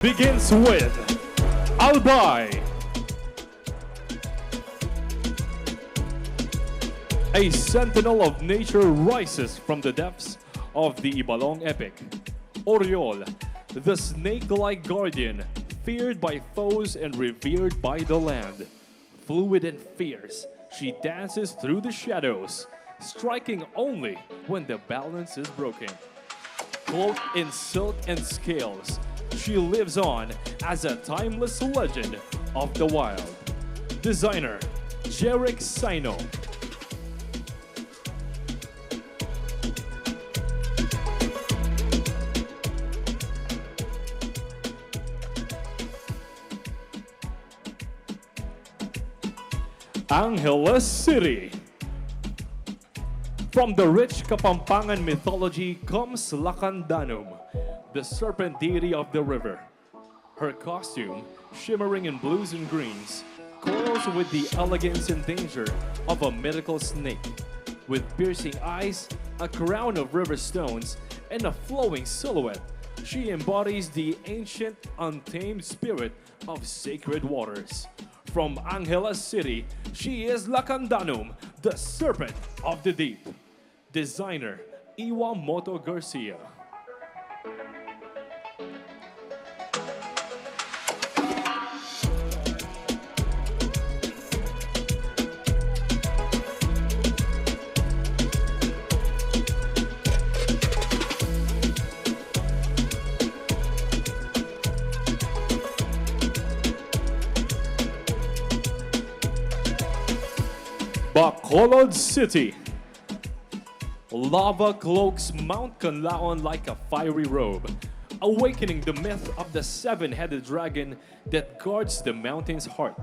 begins with Albay, a sentinel of nature rises from the depths of the Ibalong epic. Oriol, the snake-like guardian, feared by foes and revered by the land. Fluid and fierce, she dances through the shadows, striking only when the balance is broken. Cloaked in silk and scales, she lives on as a timeless legend of the wild. Designer, Jerick Sino. Angeles City. From the rich Kapampangan mythology comes Lacandanum, the serpent deity of the river. Her costume, shimmering in blues and greens, coils with the elegance and danger of a mythical snake. With piercing eyes, a crown of river stones, and a flowing silhouette, she embodies the ancient, untamed spirit of sacred waters. From Angeles City, she is Lacandanum, the serpent of the deep. Designer, Iwamoto Garcia. Bacolod City. Lava cloaks Mount Canlaon like a fiery robe, awakening the myth of the seven-headed dragon that guards the mountain's heart.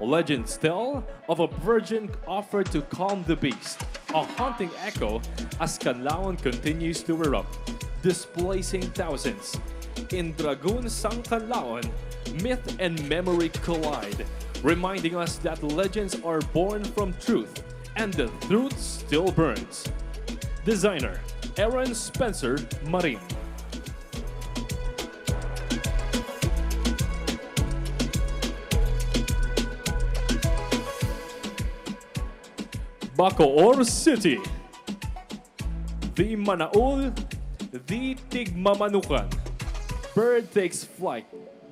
Legends tell of a virgin offered to calm the beast, a haunting echo as Canlaon continues to erupt, displacing thousands. In Dragoon Sang Canlaon, myth and memory collide, reminding us that legends are born from truth, and the truth still burns. Designer, Aaron Spencer Marin. Bacoor City. The Manaul, the Tigmamanukan. Bird takes flight,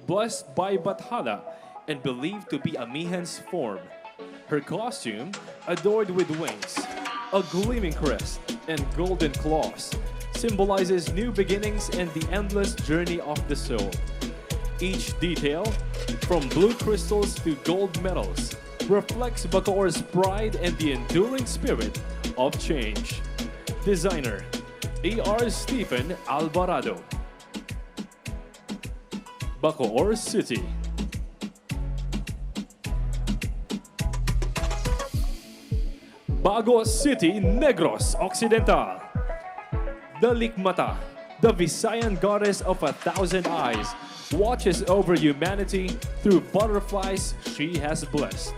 blessed by Bathala, and believed to be Amihan's form. Her costume, adorned with wings, a gleaming crest, and golden claws, symbolizes new beginnings and the endless journey of the soul. Each detail, from blue crystals to gold medals, reflects Bacoor's pride and the enduring spirit of change. Designer, A.R. Stephen Alvarado. Bacoor City. Bago City, Negros Occidental. The Likmata, the Visayan goddess of 1,000 eyes, watches over humanity through butterflies she has blessed.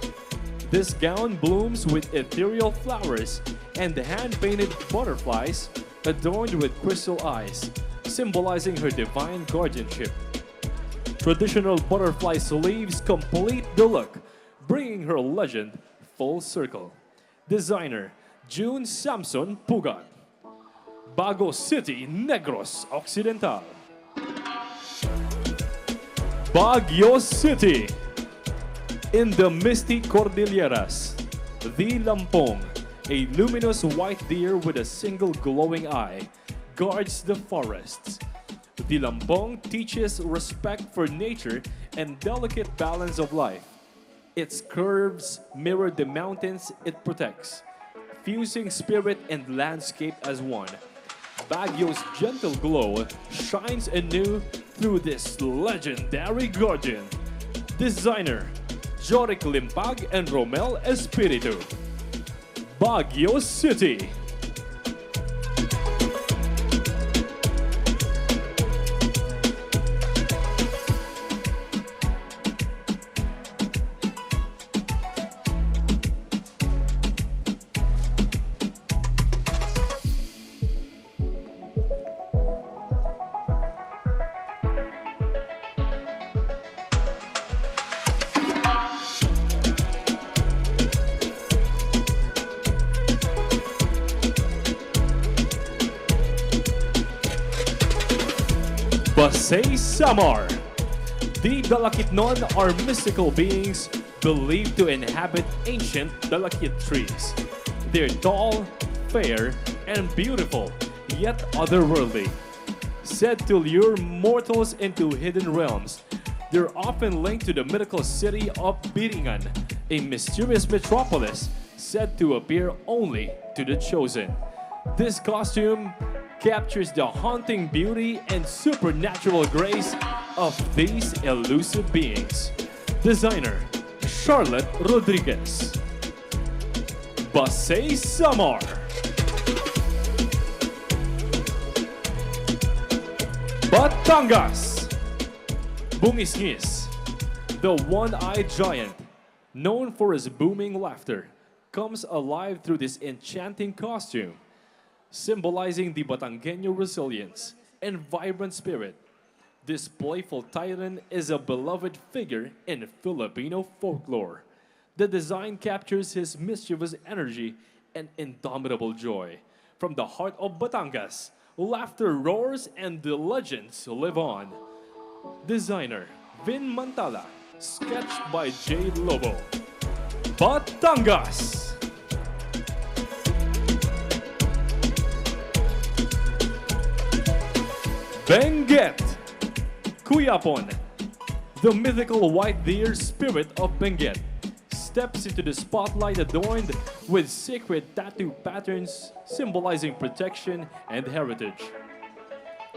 This gown blooms with ethereal flowers and hand-painted butterflies adorned with crystal eyes, symbolizing her divine guardianship. Traditional butterfly sleeves complete the look, bringing her legend full circle. Designer, June Samson Pugat. Bago City, Negros Occidental. Baguio City. In the misty Cordilleras, the Lampong, a luminous white deer with a single glowing eye, guards the forests. The Lampong teaches respect for nature and delicate balance of life. Its curves mirror the mountains it protects, fusing spirit and landscape as one. Baguio's gentle glow shines anew through this legendary guardian. Designer, Joric Limpag and Romel Espiritu. Baguio City. Basay Samar. The Dalakitnon are mystical beings believed to inhabit ancient Dalakit trees. They're tall, fair, and beautiful, yet otherworldly. Said to lure mortals into hidden realms, they're often linked to the mythical city of Biringan, a mysterious metropolis said to appear only to the chosen. This costume captures the haunting beauty and supernatural grace of these elusive beings. Designer, Charlotte Rodriguez. Basay Samar. Batangas. Bungisngis, the one-eyed giant, known for his booming laughter, comes alive through this enchanting costume, symbolizing the Batangueño resilience and vibrant spirit. This playful titan is a beloved figure in Filipino folklore. The design captures his mischievous energy and indomitable joy. From the heart of Batangas, laughter roars and the legends live on. Designer, Vin Mantala. Sketched by Jade Lobo. Batangas. Benguet. Cuyapon. The mythical white deer spirit of Benguet steps into the spotlight adorned with sacred tattoo patterns symbolizing protection and heritage.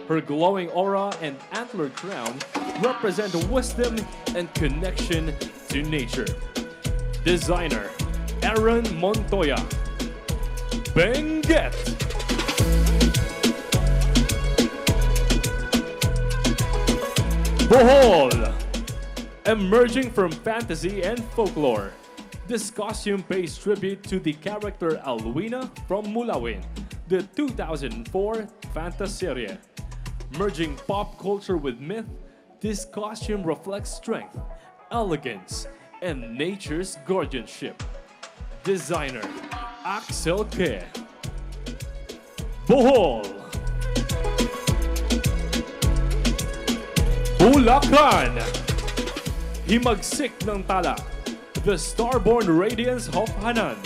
Her glowing aura and antler crown represent wisdom and connection to nature. Designer, Aaron Montoya. Benguet. Bohol. Emerging from fantasy and folklore, this costume pays tribute to the character Alwina from Mulawin, the 2004 Fantaserie. Merging pop culture with myth, this costume reflects strength, elegance, and nature's guardianship. Designer, Axel K. Bohol. Bulacan. Himagsik ng tala, the starborn radiance of Hanan.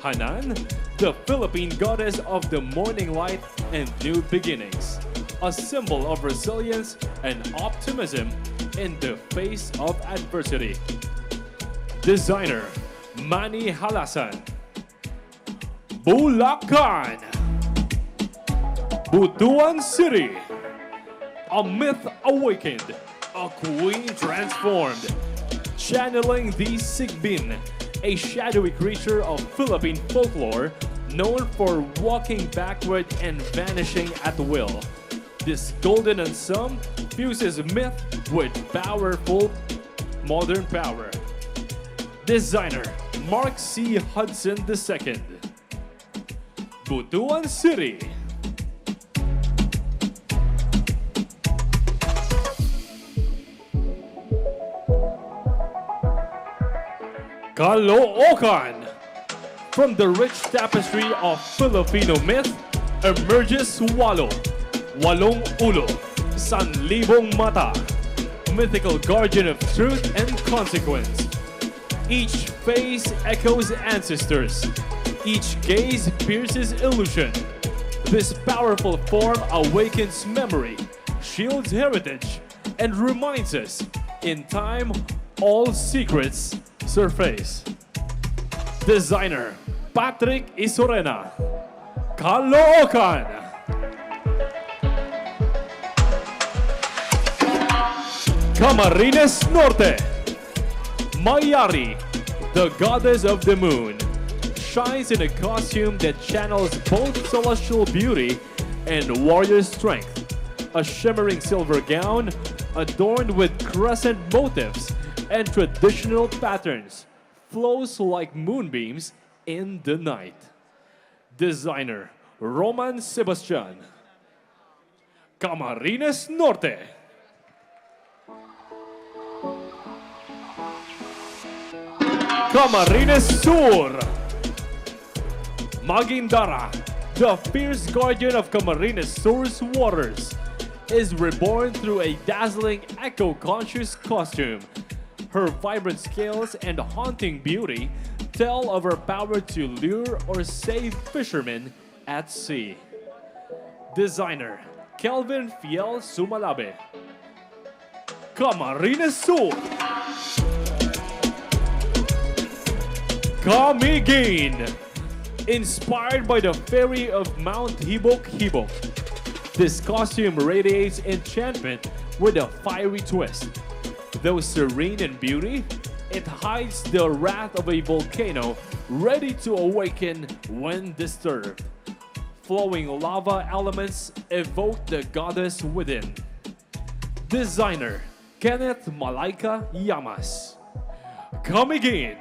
Hanan, the Philippine goddess of the morning light and new beginnings, a symbol of resilience and optimism in the face of adversity. Designer, Manny Halasan. Bulacan. Butuan City. A myth awakened, a queen transformed. Channeling the Sigbin, a shadowy creature of Philippine folklore known for walking backward and vanishing at will. This golden ensemble fuses myth with powerful modern power. Designer, Mark C. Hudson II. Butuan City. Caloocan. From the rich tapestry of Filipino myth emerges Walo, Walong Ulo, Sanlibong Mata, mythical guardian of truth and consequence. Each face echoes ancestors. Each gaze pierces illusion. This powerful form awakens memory, shields heritage, and reminds us, in time, all secrets surface. Designer, Patrick Isorena. Caloocan. Camarines Norte. Mayari, the goddess of the moon, shines in a costume that channels both celestial beauty and warrior strength. A shimmering silver gown adorned with crescent motifs and traditional patterns flows like moonbeams in the night. Designer, Roman Sebastian. Camarines Norte. Camarines Sur. Magindara, the fierce guardian of Camarines Sur's waters. is reborn through a dazzling eco-conscious costume. Her vibrant scales and haunting beauty tell of her power to lure or save fishermen at sea. Designer Kelvin Fiel Sumalabe. Camarines Sur. Camigin. Inspired by the fairy of Mount Hibok-Hibok, this costume radiates enchantment with a fiery twist. Though serene in beauty, it hides the wrath of a volcano ready to awaken when disturbed. Flowing lava elements evoke the goddess within. Designer Kenneth Malaika Yamas. Camigin.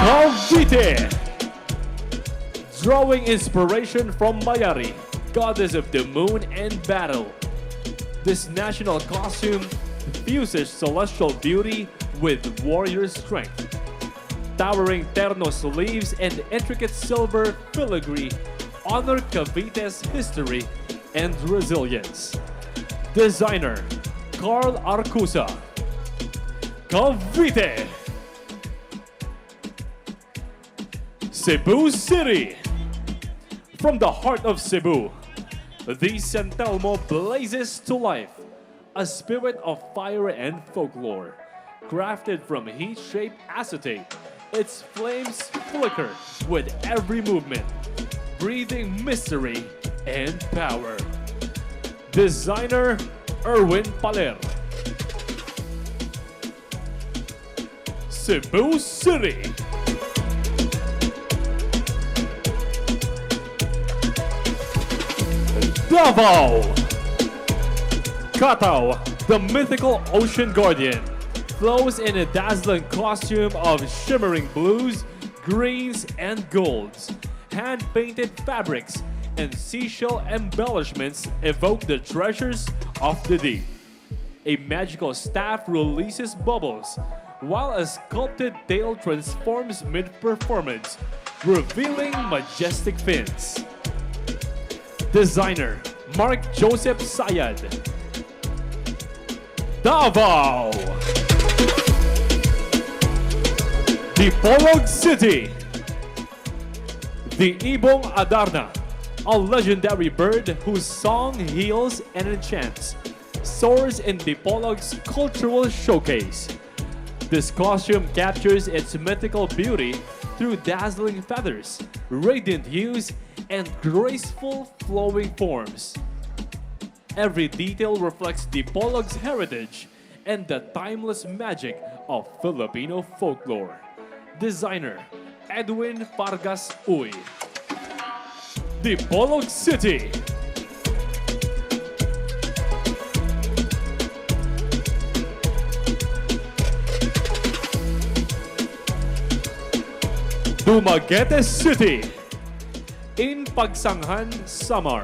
Cavite. Drawing inspiration from Mayari, goddess of the moon and battle. This national costume fuses celestial beauty with warrior strength. Towering ternos leaves and intricate silver filigree honor Cavite's history and resilience. Designer Carl Arcusa. Cavite. Cebu City. From the heart of Cebu, the San Telmo blazes to life, a spirit of fire and folklore. Crafted from heat-shaped acetate, its flames flicker with every movement, breathing mystery and power. Designer Erwin Paler. Cebu City. Davao. Katao, the mythical ocean guardian, flows in a dazzling costume of shimmering blues, greens, and golds. Hand-painted fabrics and seashell embellishments evoke the treasures of the deep. A magical staff releases bubbles, while a sculpted tail transforms mid-performance, revealing majestic fins. Designer Mark Joseph Sayad. Davao. Dipolog City. The Ibong Adarna, a legendary bird whose song heals and enchants, soars in Dipolog's cultural showcase. This costume captures its mythical beauty through dazzling feathers, radiant hues, and graceful flowing forms. Every detail reflects Dipolog's heritage and the timeless magic of Filipino folklore. Designer Edwin Vargas Uy. Dipolog City. Dumaguete City. In Pagsanghan, Samar,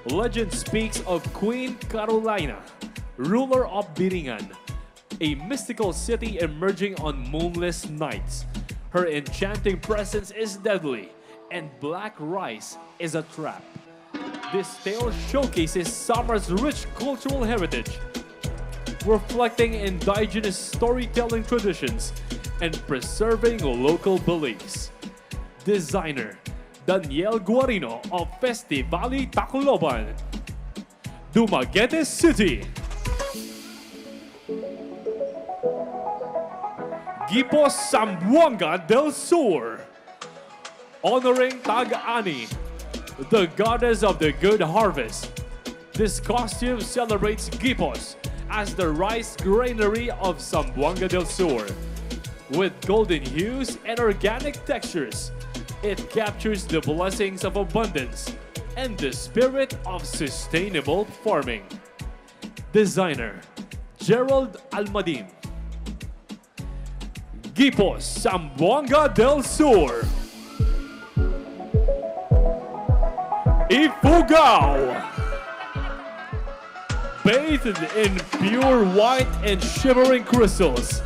legend speaks of Queen Carolina, ruler of Biringan, a mystical city emerging on moonless nights. Her enchanting presence is deadly, and black rice is a trap. This tale showcases Samar's rich cultural heritage, reflecting indigenous storytelling traditions and preserving local beliefs. Designer Daniel Guarino of Festivali Tacloban. Dumaguete City. Gipos Zamboanga del Sur. Honoring Tag-Ani, the goddess of the good harvest. This costume celebrates Gipos as the rice granary of Zamboanga del Sur. With golden hues and organic textures, it captures the blessings of abundance and the spirit of sustainable farming. Designer Gerald Almadim. Gipos Zamboanga del Sur. Ifugao. Bathed in pure white and shimmering crystals,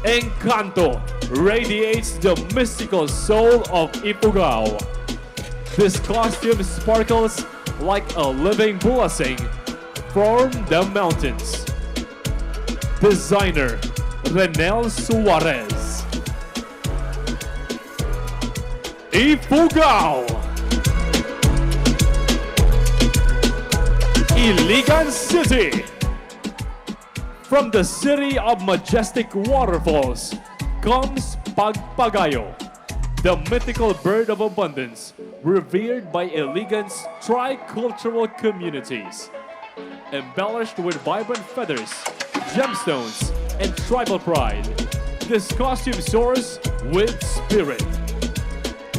Encanto radiates the mystical soul of Ifugao. This costume sparkles like a living blessing from the mountains. Designer Renel Suarez. Ifugao. Iligan City. From the city of majestic waterfalls comes Pagpagayo, the mythical bird of abundance, revered by Iligan's tricultural communities. Embellished with vibrant feathers, gemstones, and tribal pride, this costume soars with spirit.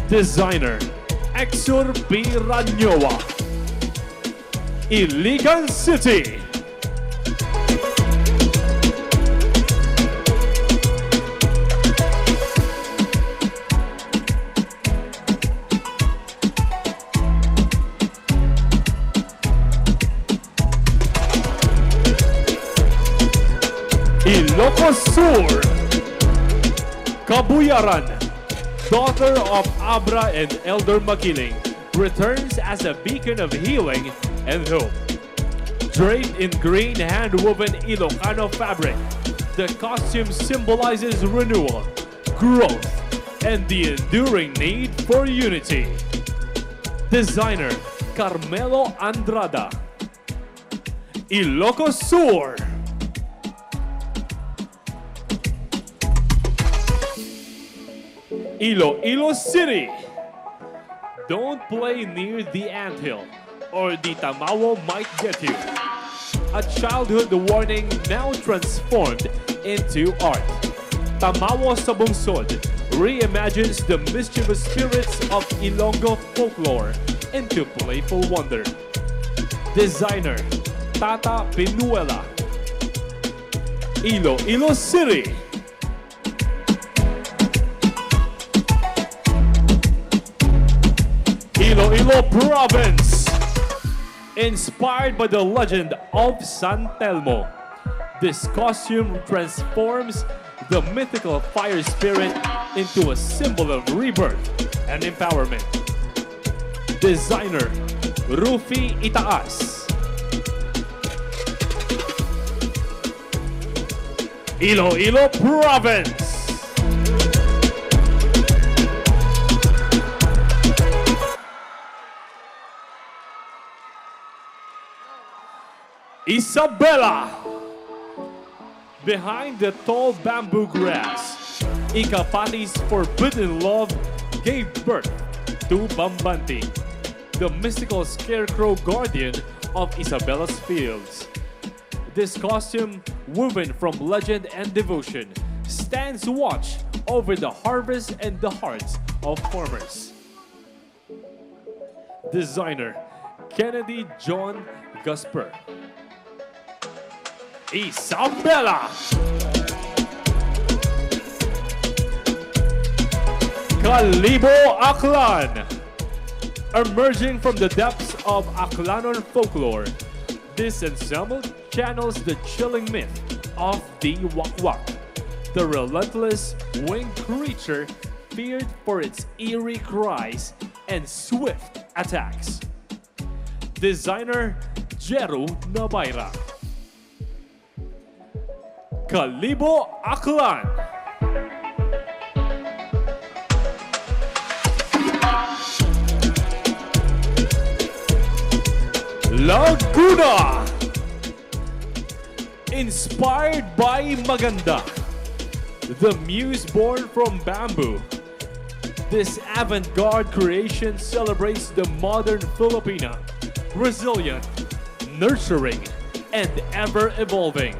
Designer Exur Piranyoa. Iligan City. Ilocos Sur. Kabuyaran, daughter of Abra and Elder Makiling, returns as a beacon of healing and hope. Draped in green hand-woven Ilocano fabric, the costume symbolizes renewal, growth, and the enduring need for unity. Designer Carmelo Andrada. Ilocos Sur. Iloilo City. Don't play near the anthill, or the tamawo might get you. A childhood warning now transformed into art. Tamawo sa Bungsod reimagines the mischievous spirits of Ilonggo folklore into playful wonder. Designer Tata Pinuela. Iloilo City. Iloilo Province. Inspired by the legend of San Telmo, this costume transforms the mythical fire spirit into a symbol of rebirth and empowerment. Designer Rufi Itaas. Iloilo Province. Isabela. Behind the tall bamboo grass, Ikapati's forbidden love gave birth to Bambanti, the mystical scarecrow guardian of Isabela's fields. This costume, woven from legend and devotion, stands watch over the harvest and the hearts of farmers. Designer Kennedy John Gasper. Isabela. Kalibo Aklan. Emerging from the depths of Aklanon folklore, this ensemble channels the chilling myth of the Wakwak, the relentless winged creature feared for its eerie cries and swift attacks. Designer Jeru Nabaira. Kalibo Aklan. Laguna. Inspired by Maganda, the muse born from bamboo, this avant-garde creation celebrates the modern Filipina, resilient, nurturing, and ever-evolving.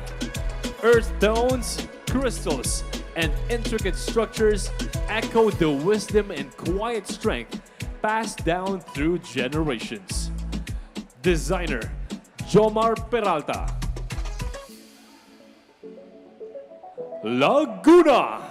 Earth tones, crystals, and intricate structures echo the wisdom and quiet strength passed down through generations. Designer Jomar Peralta. Laguna.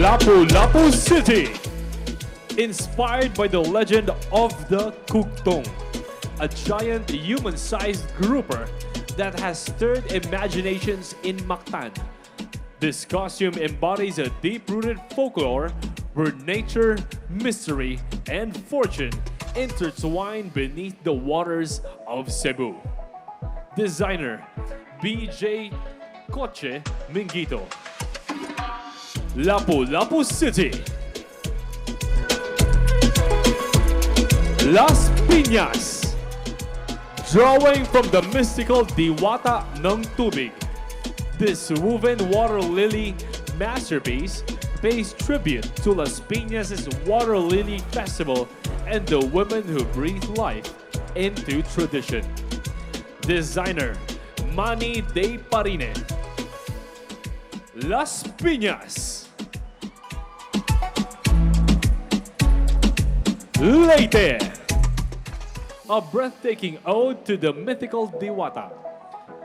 Lapu-Lapu City. Inspired by the legend of the Kugtong, a giant human-sized grouper that has stirred imaginations in Mactan. This costume embodies a deep-rooted folklore where nature, mystery, and fortune intertwine beneath the waters of Cebu. Designer BJ Coche Mingito. Lapu-Lapu City. Las Piñas. Drawing from the mystical Diwata ng Tubig, this woven water lily masterpiece pays tribute to Las Piñas' Water Lily Festival and the women who breathe life into tradition. Designer Manny De Parine. Las Piñas. Leyte. A breathtaking ode to the mythical Diwata.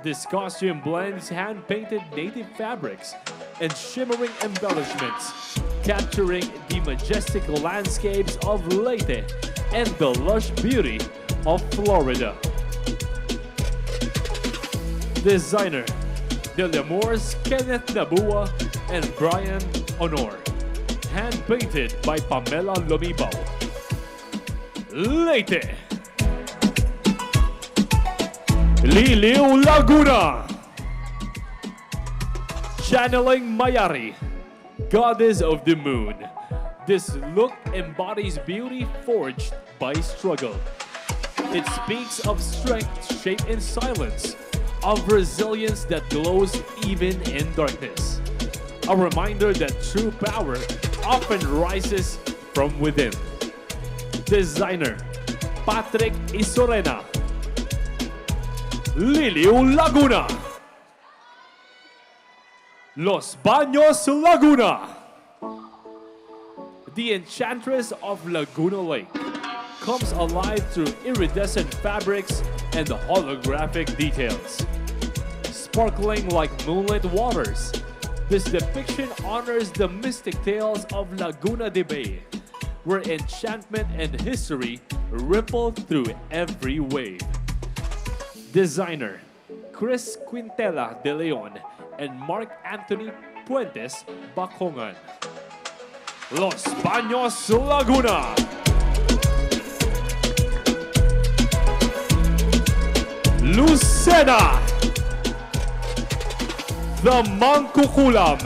This costume blends hand-painted native fabrics and shimmering embellishments, capturing the majestic landscapes of Leyte and the lush beauty of Florida. Designer De Lemurs Kenneth Nabua and Brian Honor. Hand-painted by Pamela Lumibao. Leyte. Liliw Laguna. Channeling Mayari, goddess of the moon. This look embodies beauty forged by struggle. It speaks of strength shaped in silence, of resilience that glows even in darkness. A reminder that true power often rises from within. Designer Patrick Isorena. Liliw Laguna. Los Baños Laguna. The enchantress of Laguna Lake comes alive through iridescent fabrics and holographic details. Sparkling like moonlit waters, this depiction honors the mystic tales of Laguna de Bay, where enchantment and history ripple through every wave. Designer Chris Quintela de Leon and Mark Anthony Puentes Bacongan. Los Baños Laguna. Lucena. The Mangkukulam.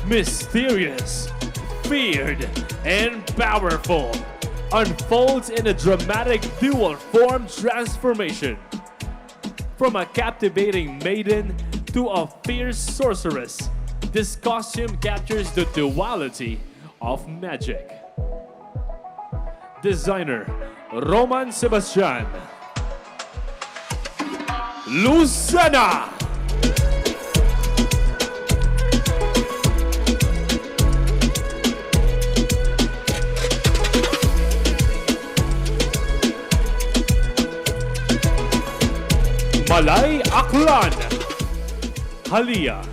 Mysterious, feared, and powerful, unfolds in a dramatic dual form transformation. From a captivating maiden to a fierce sorceress, this costume captures the duality of magic. Designer Roman Sebastian. Lucena. Malay Aklan. Halia,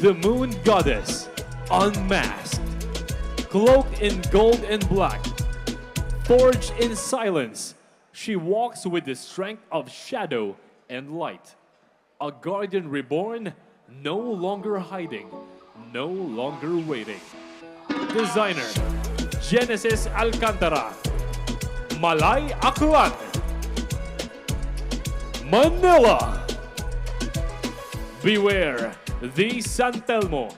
the moon goddess, unmasked, cloaked in gold and black, forged in silence, she walks with the strength of shadow and light. A guardian reborn, no longer hiding, no longer waiting. Designer Genesis Alcantara. Malay Aklan. Manila. Beware the San Telmo,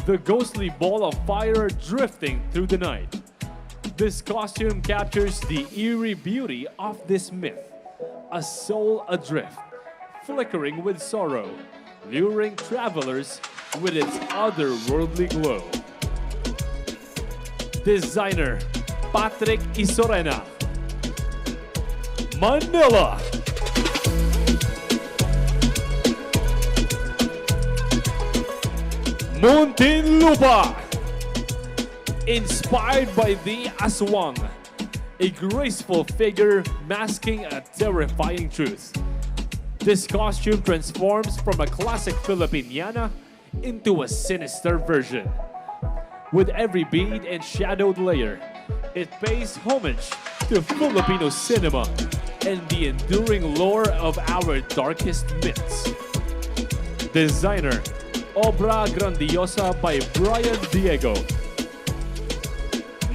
the ghostly ball of fire drifting through the night. This costume captures the eerie beauty of this myth, a soul adrift, flickering with sorrow, luring travelers with its otherworldly glow. Designer Patrick Isorena. Manila. Muntinlupa. Inspired by the aswang, a graceful figure masking a terrifying truth. This costume transforms from a classic Filipiniana into a sinister version. With every bead and shadowed layer, it pays homage to Filipino cinema and the enduring lore of our darkest myths. Designer, Obra Grandiosa by Brian Diego.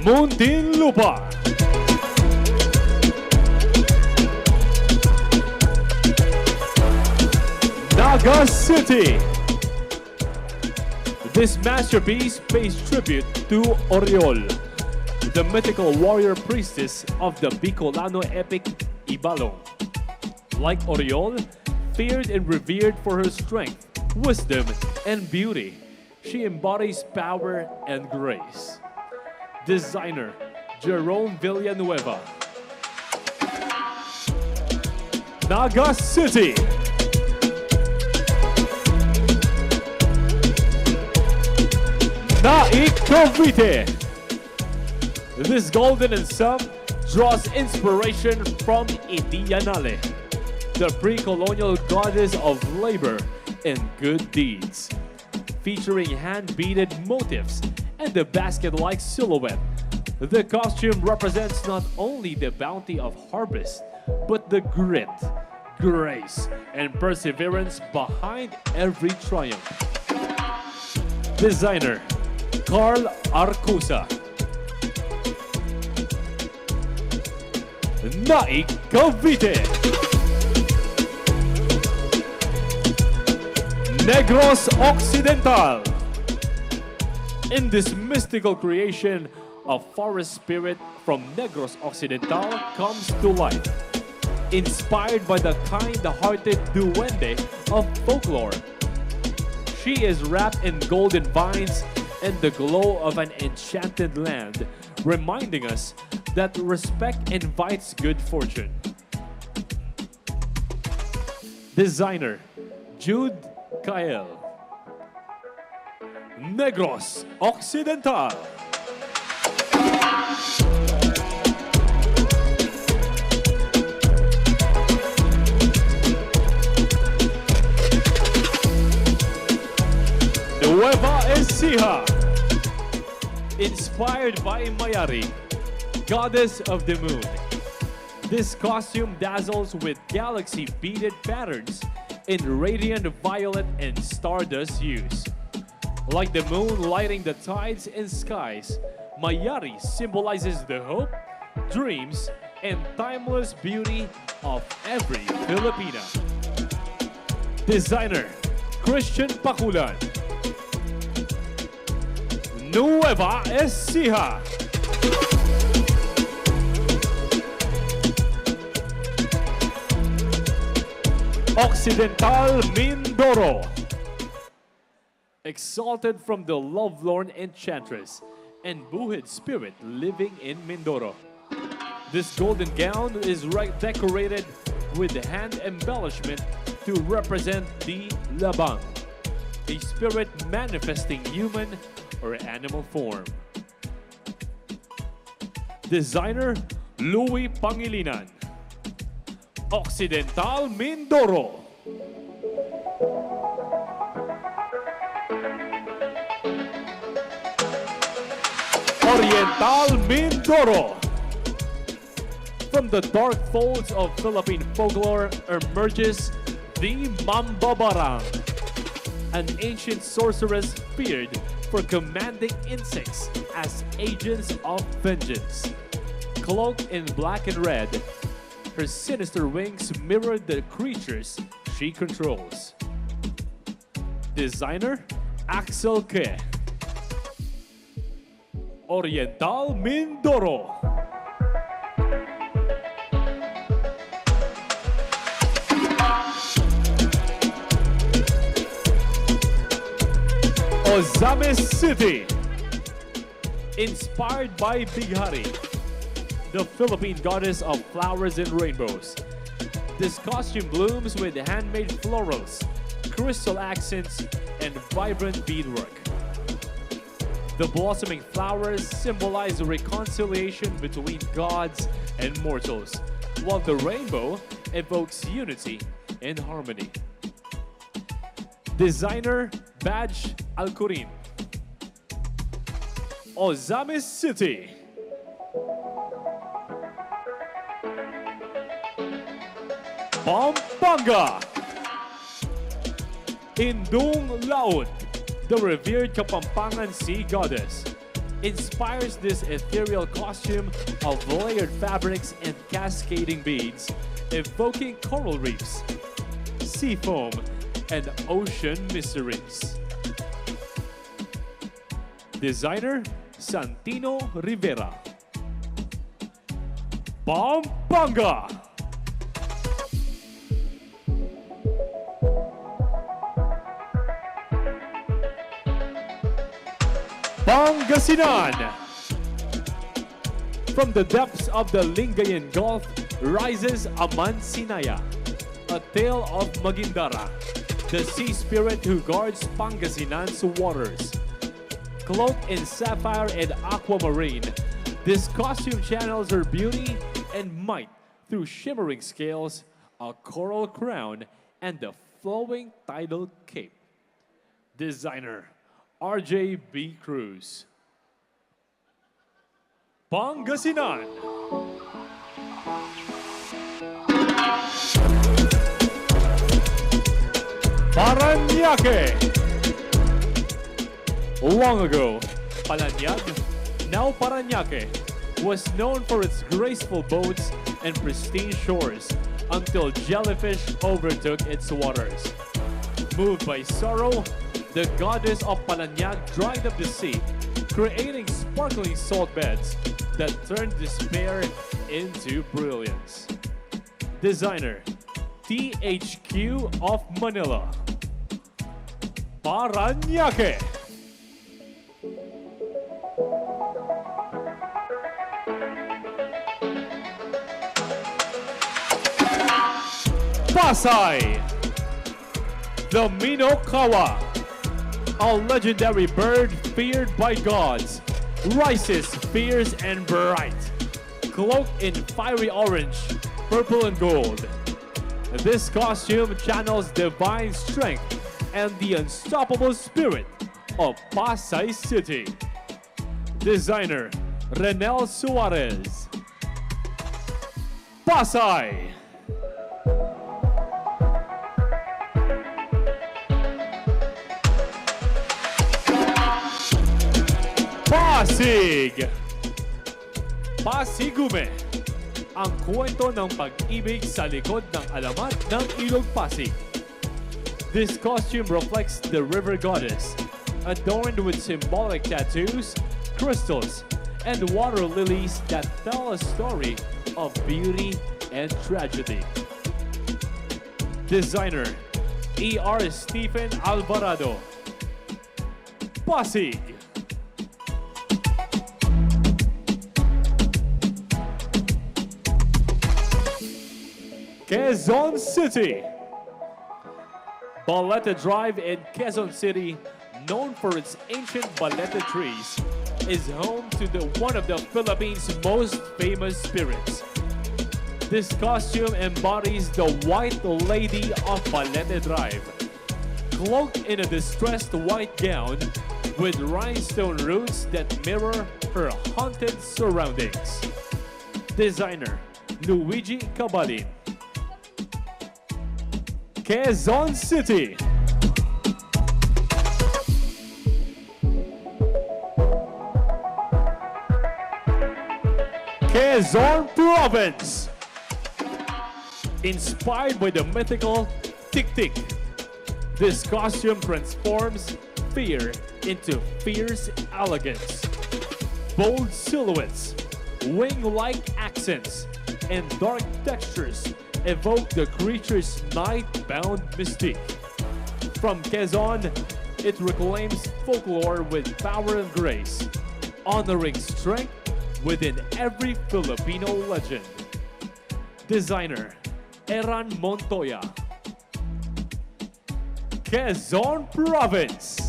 Muntinlupa. Naga City. This masterpiece pays tribute to Oriol, the mythical warrior priestess of the Bicolano epic Ibalong. Like Oriol, feared and revered for her strength, wisdom, and beauty, she embodies power and grace. Designer, Jerome Villanueva. Naga City. Naik Cavite. This golden ensemble draws inspiration from Itiyanale, the pre-colonial goddess of labor and good deeds. Featuring hand-beaded motifs and the basket-like silhouette, the costume represents not only the bounty of harvest, but the grit, grace, and perseverance behind every triumph. Designer, Carl Arcusa. Naik Cavite. Negros Occidental. In this mystical creation, a forest spirit from Negros Occidental comes to life. Inspired by the kind-hearted duende of folklore. She is wrapped in golden vines and the glow of an enchanted land, reminding us that respect invites good fortune. Designer, Jude Kael. Negros Occidental. Nueva Ecija. Inspired by Mayari, goddess of the moon. This costume dazzles with galaxy beaded patterns in radiant violet and stardust hues. Like the moon lighting the tides and skies, Mayari symbolizes the hope, dreams, and timeless beauty of every Filipina. Designer, Christian Paculan. Nueva Ecija. Occidental Mindoro. Exalted from the lovelorn enchantress and buhid spirit living in Mindoro. This golden gown is decorated with hand embellishment to represent the labang, a spirit manifesting human or animal form. Designer, Louis Pangilinan. Occidental Mindoro. Oriental Mindoro. From the dark folds of Philippine folklore emerges the Mambabarang, an ancient sorceress feared for commanding insects as agents of vengeance. Cloaked in black and red, her sinister wings mirror the creatures she controls. Designer, Axel Ke. Oriental Mindoro. Ozames City. Inspired by Bighari, the Philippine goddess of flowers and rainbows. This costume blooms with handmade florals, crystal accents, and vibrant beadwork. The blossoming flowers symbolize a reconciliation between gods and mortals, while the rainbow evokes unity and harmony. Designer, Badge Alcurin. Ozames City. Pampanga. Indung Laut, the revered Kapampangan sea goddess, inspires this ethereal costume of layered fabrics and cascading beads, evoking coral reefs, sea foam, and ocean mysteries. Designer Santino Rivera. Pampanga. Pangasinan. From the depths of the Lingayen Gulf rises Amansinaya, a tale of Magindara, the sea spirit who guards Pangasinan's waters. Cloaked in sapphire and aquamarine, this costume channels her beauty and might through shimmering scales, a coral crown, and the flowing tidal cape. Designer RJB Cruz. Pangasinan. Parañaque. Long ago, Palanyag, now Parañaque, was known for its graceful boats and pristine shores until jellyfish overtook its waters. Moved by sorrow, the goddess of Palanyag dried up the sea, creating sparkling salt beds that turned despair into brilliance. Designer THQ of Manila. Parañaque. Pasay. The Minokawa, a legendary bird feared by gods, rises fierce and bright, cloaked in fiery orange, purple and gold. This costume channels divine strength and the unstoppable spirit of Pasay City. Designer Renel Suarez. Pasay. Pasig. Pasigume, ang kwento ng pag-ibig sa likod ng alamat ng Ilog Pasig. This costume reflects the river goddess, adorned with symbolic tattoos, crystals, and water lilies that tell a story of beauty and tragedy. Designer E.R. Stephen Alvarado. Pasig. Quezon City. Balete Drive in Quezon City, known for its ancient balete trees, is home to one of the Philippines' most famous spirits. This costume embodies the White Lady of Balete Drive, cloaked in a distressed white gown with rhinestone roots that mirror her haunted surroundings. Designer Luigi Cabalin. Quezon City. Quezon Province. Inspired by the mythical Tik Tik, this costume transforms fear into fierce elegance. Bold silhouettes, wing-like accents, and dark textures evoke the creature's night-bound mystique. From Quezon, it reclaims folklore with power and grace, honoring strength within every Filipino legend. Designer Eran Montoya. Quezon Province.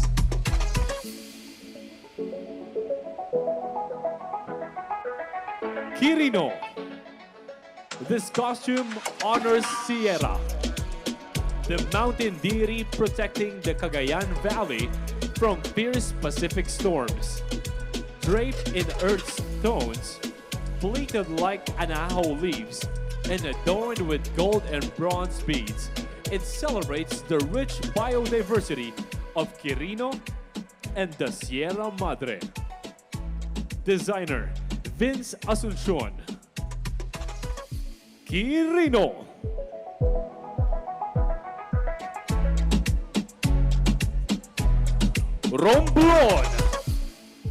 Quirino. This costume honors Sierra, the mountain deity protecting the Cagayan Valley from fierce Pacific storms. Draped in earth tones, pleated like anaho leaves, and adorned with gold and bronze beads. It celebrates the rich biodiversity of Quirino and the Sierra Madre. Designer Vince Asuncion. Quirino. Romblon.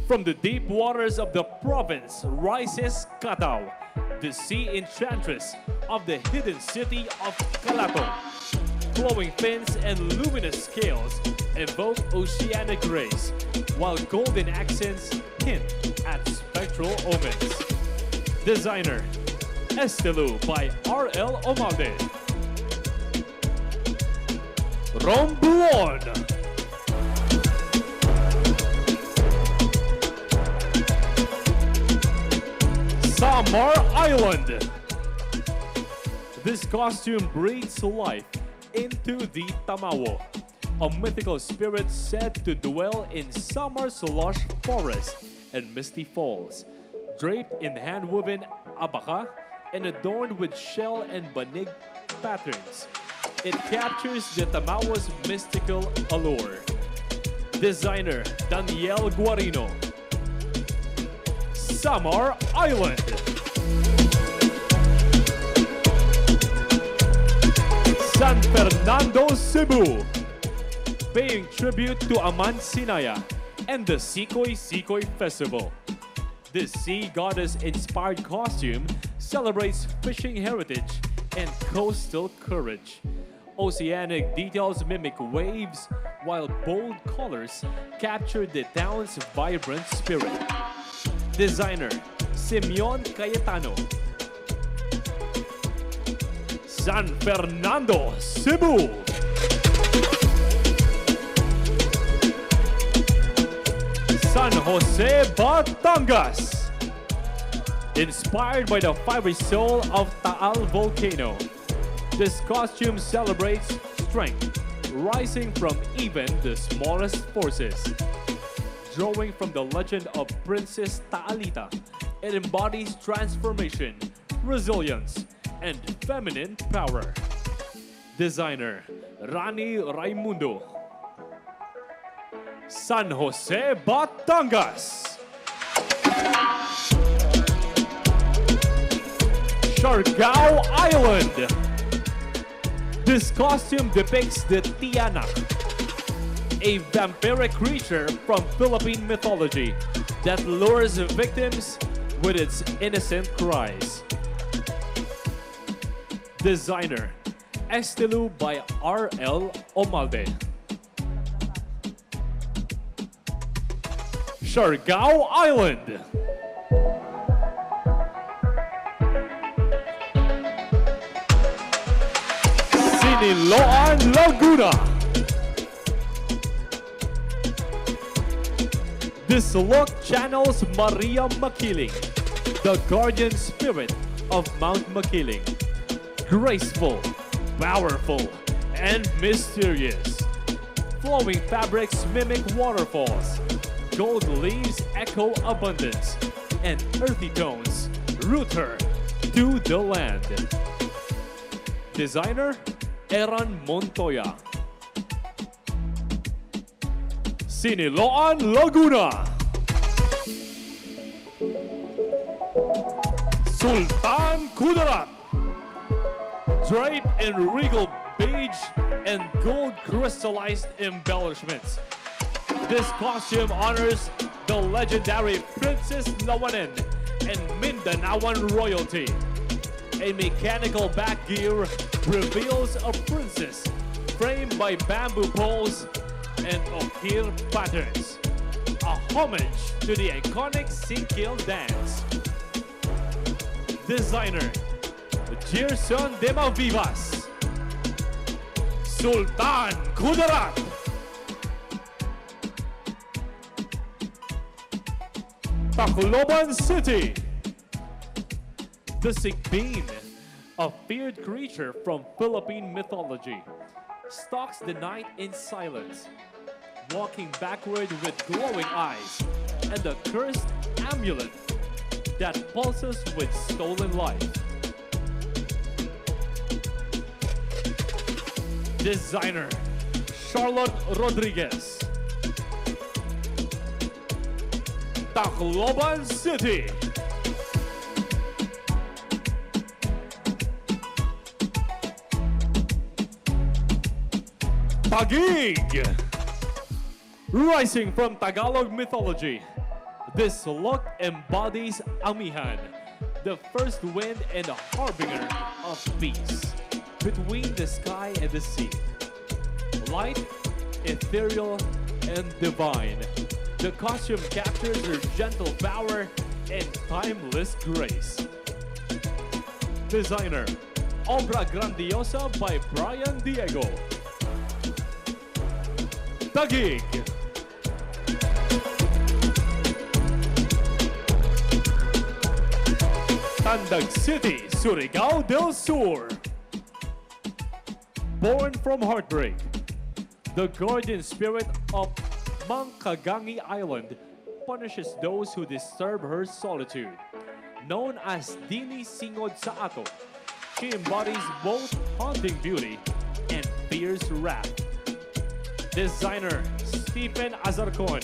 From the deep waters of the province rises Catao, the sea enchantress of the hidden city of Calato. Flowing fins and luminous scales evoke oceanic rays, while golden accents hint at spectral omens. Designer Estelu by R.L. Omalde. Romblon. Samar Island. This costume breathes life into the Tamawo, a mythical spirit said to dwell in Samar's lush forest and misty falls. Draped in hand-woven abaka and adorned with shell and banig patterns, it captures the Tamawa's mystical allure. Designer Daniel Guarino. Samar Island. San Fernando, Cebu. Paying tribute to Aman Sinaya and the Sikoy Sikoy Festival. This sea goddess-inspired costume celebrates fishing heritage and coastal courage. Oceanic details mimic waves, while bold colors capture the town's vibrant spirit. Designer Simeon Cayetano. San Fernando, Cebu. San Jose, Batangas. Inspired by the fiery soul of Taal volcano, this costume celebrates strength, rising from even the smallest forces. Drawing from the legend of Princess Taalita, it embodies transformation, resilience, and feminine power. Designer Rani Raimundo. San Jose, Batangas. Siargao Island. This costume depicts the Tiyanak, a vampiric creature from Philippine mythology that lures victims with its innocent cries. Designer Estelu by R.L. Omalde. Siargao Island. Siniloan, Laguna. This look channels Maria Makiling, the guardian spirit of Mount Makiling. Graceful, powerful, and mysterious. Flowing fabrics mimic waterfalls. Gold leaves echo abundance, and earthy tones root her to the land. Designer Eran Montoya. Siniloan, Laguna. Sultan Kudarat. Draped in regal beige and gold crystallized embellishments. This costume honors the legendary Princess Lawanen and Mindanaoan royalty. A mechanical back gear reveals a princess framed by bamboo poles and okir patterns, a homage to the iconic Singkil dance. Designer Gerson de Malvivas. Sultan Kudarat. Tacloban City. The Sigbin, a feared creature from Philippine mythology, stalks the night in silence, walking backward with glowing eyes and a cursed amulet that pulses with stolen life. Designer, Charlotte Rodriguez. Tacloban City. Taguig. Rising from Tagalog mythology, this look embodies Amihan, the first wind and a harbinger of peace between the sky and the sea. Light, ethereal, and divine, the costume captures her gentle power and timeless grace. Designer, Obra Grandiosa by Brian Diego. Taguig. Tandag City, Surigao del Sur. Born from heartbreak, the guardian spirit of Mangkagangi Island punishes those who disturb her solitude. Known as Dini Singod sa Ako, she embodies both haunting beauty and fierce wrath. Designer, Stephen Azarcon.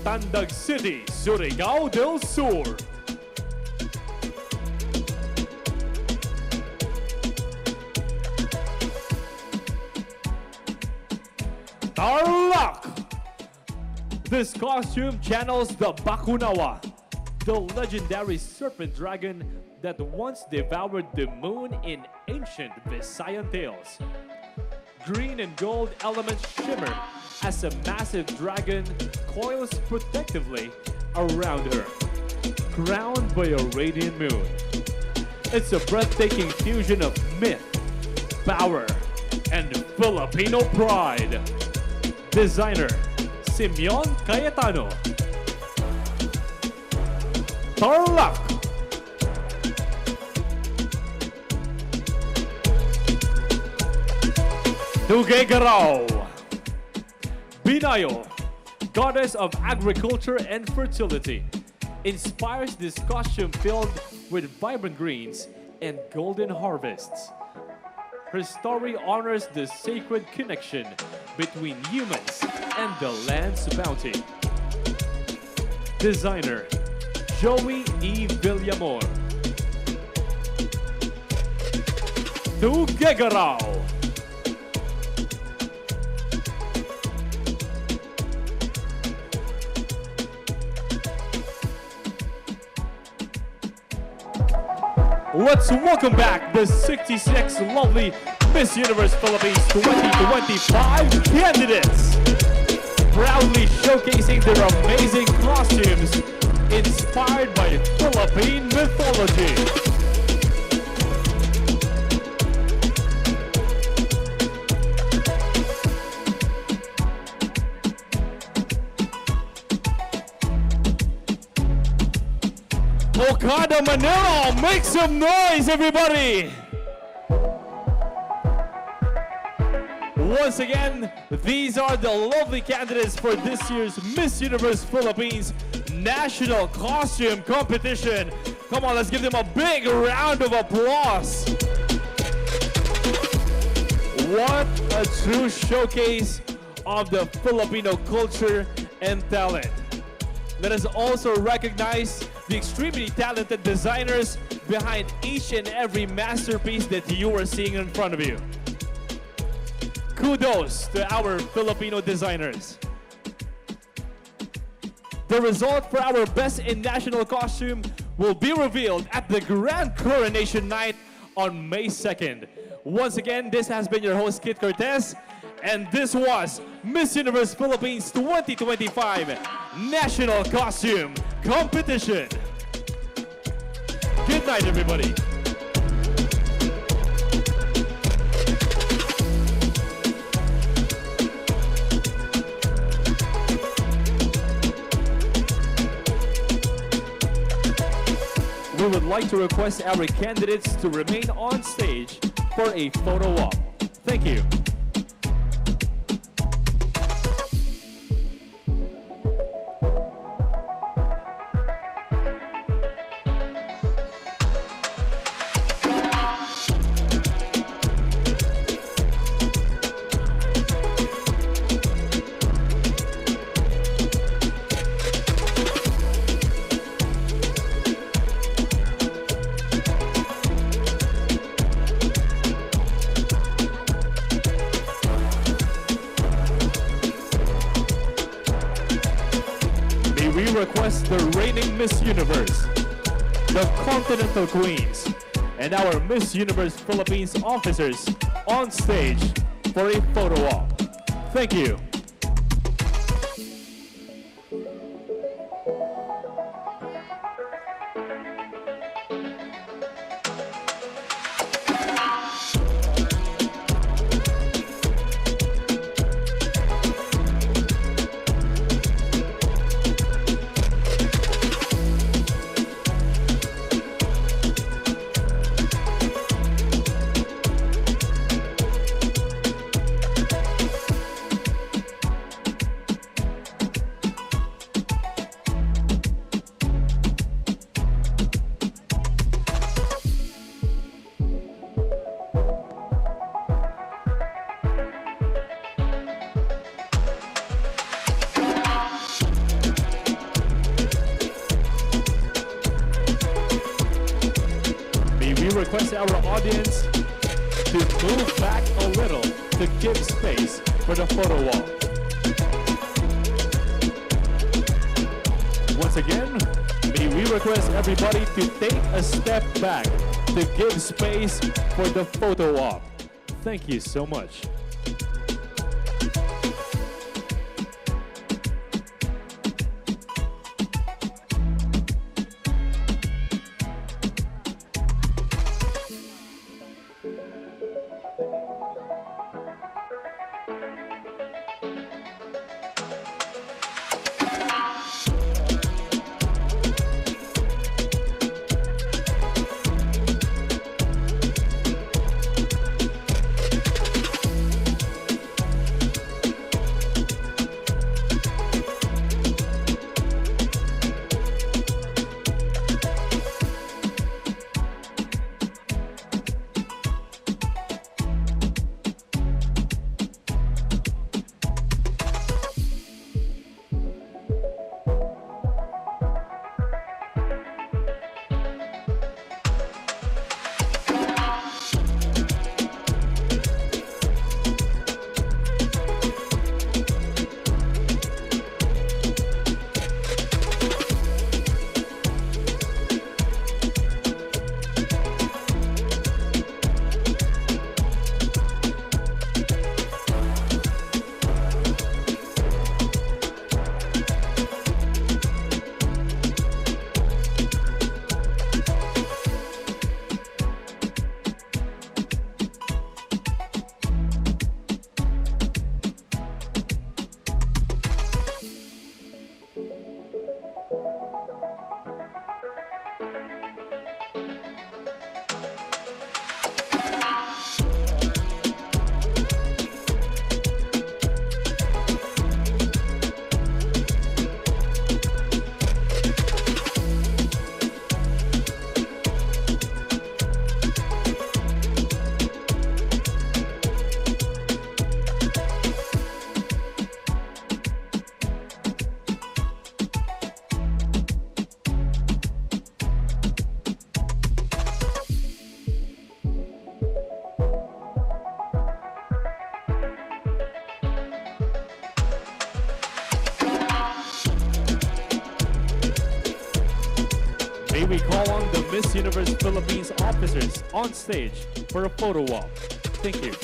Tandag City, Surigao del Sur. Tarlac! This costume channels the Bakunawa, the legendary serpent dragon that once devoured the moon in ancient Visayan tales. Green and gold elements shimmer as a massive dragon coils protectively around her, crowned by a radiant moon. It's a breathtaking fusion of myth, power, and Filipino pride. Designer, Simeon Cayetano. Tarlac. Tuguegarao. Binayo, goddess of agriculture and fertility, inspires this costume filled with vibrant greens and golden harvests. Her story honors the sacred connection between humans and the land's bounty. Designer, Joey E. Villamor. Tuguegarao. Let's welcome back the 66 lovely Miss Universe Philippines 2025 candidates, proudly showcasing their amazing costumes inspired by Philippine mythology. Okada Manila, make some noise, everybody! Once again, these are the lovely candidates for this year's Miss Universe Philippines National Costume Competition. Come on, let's give them a big round of applause. What a true showcase of the Filipino culture and talent. Let us also recognize the extremely talented designers behind each and every masterpiece that you are seeing in front of you. Kudos to our Filipino designers. The result for our Best in National Costume will be revealed at the Grand Coronation Night on May 2nd. Once again, this has been your host, Kit Cortez, and this was Miss Universe Philippines 2025 National Costume Competition. Good night, everybody. We would like to request our candidates to remain on stage for a photo op. Thank you. request the reigning Miss Universe, the Continental Queens, and our Miss Universe Philippines officers on stage for a photo op. Thank you. Request our audience to move back a little to give space for the photo wall. Once again, may we request everybody to take a step back to give space for the photo op. Thank you so much. May we call on the Miss Universe Philippines officers on stage for a photo walk. Thank you.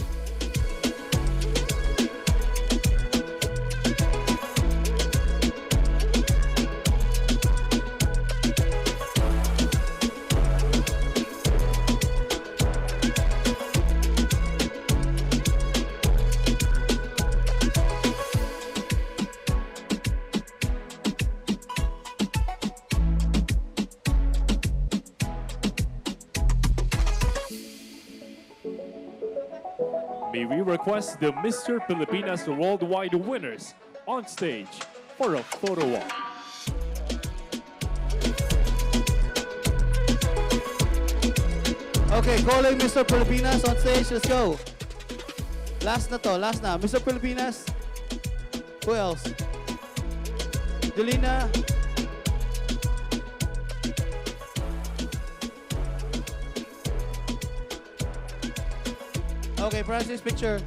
May we request the Mr. Pilipinas Worldwide winners on stage for a photo walk. Okay, calling Mr. Pilipinas on stage. Let's go. Last na to, last na. Mr. Pilipinas. Who else? Jelena. Okay, Francis, picture.